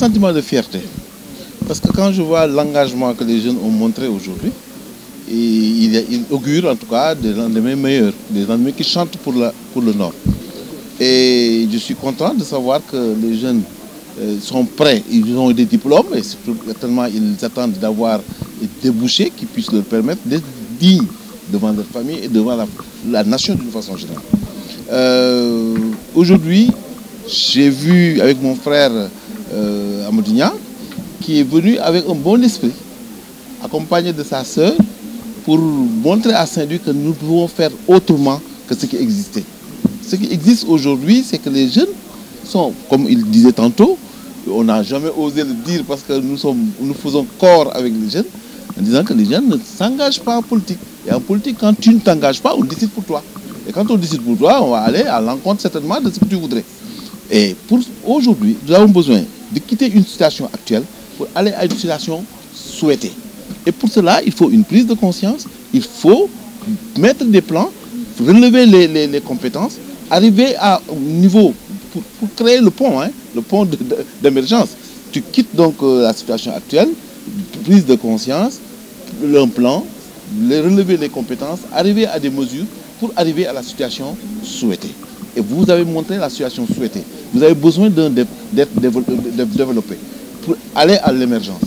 sentiment de fierté. Parce que quand je vois l'engagement que les jeunes ont montré aujourd'hui, il augure en tout cas des lendemains meilleurs, des lendemains qui chantent pour le Nord. Et je suis content de savoir que les jeunes sont prêts, ils ont des diplômes et certainement ils attendent d'avoir des débouchés qui puissent leur permettre d'être dignes devant leur famille et devant la nation d'une façon générale. Aujourd'hui, j'ai vu avec mon frère Amadou Niang qui est venu avec un bon esprit, accompagné de sa sœur, pour montrer à Saint-Louis que nous pouvons faire autrement que ce qui existait. Ce qui existe aujourd'hui, c'est que les jeunes sont, comme il disait tantôt, on n'a jamais osé le dire parce que nous faisons corps avec les jeunes, en disant que les jeunes ne s'engagent pas en politique. Et en politique, quand tu ne t'engages pas, on décide pour toi. Et quand on décide pour toi, on va aller à l'encontre certainement de ce que tu voudrais. Et pour aujourd'hui, nous avons besoin de quitter une situation actuelle pour aller à une situation souhaitée. Et pour cela, il faut une prise de conscience, il faut mettre des plans, relever les compétences, arriver à un niveau pour créer le pont d'émergence. Tu quittes donc la situation actuelle, prise de conscience, un plan, relever les compétences, arriver à des mesures pour arriver à la situation souhaitée. Et vous avez montré la situation souhaitée. Vous avez besoin d'être développé pour aller à l'émergence.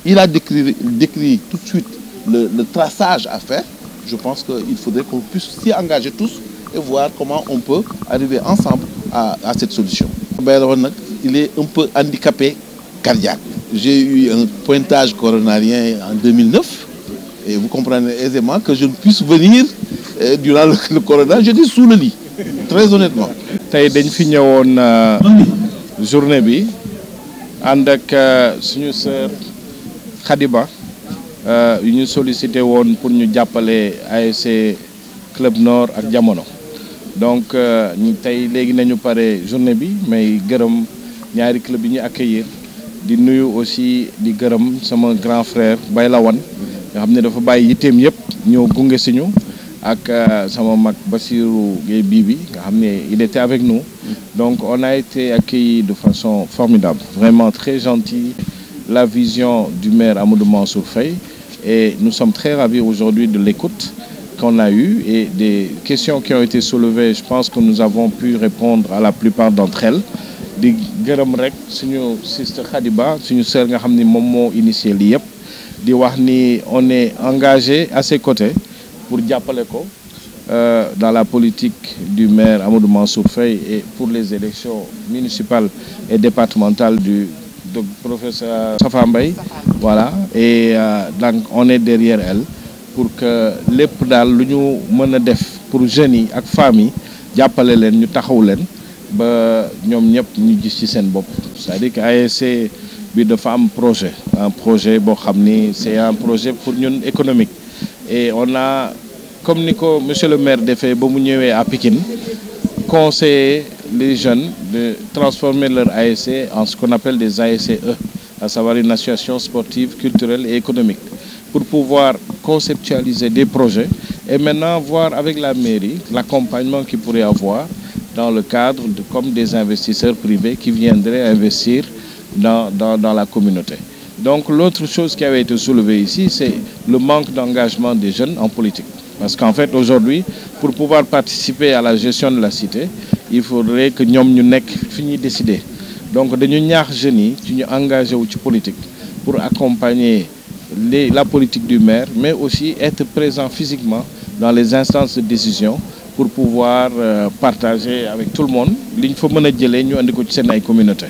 Il a décrit tout de suite le traçage à faire. Je pense qu'il faudrait qu'on puisse s'y engager tous et voir comment on peut arriver ensemble à cette solution. Il est un peu handicapé cardiaque. J'ai eu un pointage coronarien en 2009 et vous comprenez aisément que je ne puisse venir durant le corona, j'étais sous le lit, très honnêtement. Tay dañ fi ñëwoon journée bi ànd ak suñu sœur Khadiba yu ñu sollicité woon pour ñu jàppale ASC Club Nord ak Jamono. Donc ñu tey léegi nañu pare journée bi mais gërëm ñaari club yi ñu accueillir di nuyu aussi di gërëm sama grand frère Bayla Wan nga xam ne dafa bàyyi yitteem yëpp ñëw gunge si ñu ak sama mag Bassirou Gueye Bibi nga xam ne il était avec nous. Donc on a été accueillis de façon formidable, vraiment très gentil. La vision du maire Amadou Mansour Faye et nous sommes très ravis aujourd'hui de l'écoute qu'on a eue et des questions qui ont été soulevées. Je pense que nous avons pu répondre à la plupart d'entre elles. Di gërëm rek suñu sister Khadiba suñu sœur nga xam ni moom moo initié lii yëpp di wax ni on est engagé à ses côtés pour jàppale ko dans la politique du maire Amadou Mansour Faye et pour les élections municipales et départementales du professeur Safa Mbaye. Voilà, et donc on est derrière elle pour que lépp daal lu ñu mën a def pour jeunes yi ak femmes yi jàppale leen ñu taxaw leen ba ñoom ñëpp ñu gis ci seen bopp. C'est-à-dire que ASC bi dafa am un projet boo xam ni c'est un projet pour ñun économique et on a comme ni ko monsieur le maire defee ba mu ñëwee à Pikine conseiller les jeunes de transformer leur ASC en ce qu'on appelle des ASCE, à savoir une association sportive, culturelle et économique, pour pouvoir conceptualiser des projets et maintenant voir avec la mairie l'accompagnement qu'il pourrait avoir dans le cadre comme des investisseurs privés qui viendraient investir dans la communauté. Donc l'autre chose qui avait été soulevée ici, c'est le manque d'engagement des jeunes en politique. Parce qu'en fait, aujourd'hui, pour pouvoir participer à la gestion de la cité, il faudrait que nous nous décider. Donc, nous ñaax jeunes yi ci ñu engagé wu ci politique pour accompagner la politique du maire, mais aussi être présent physiquement dans les instances de décision pour pouvoir partager avec tout le monde li ñu fa mën a jëlee ñu andi ko ci seen ay communauté.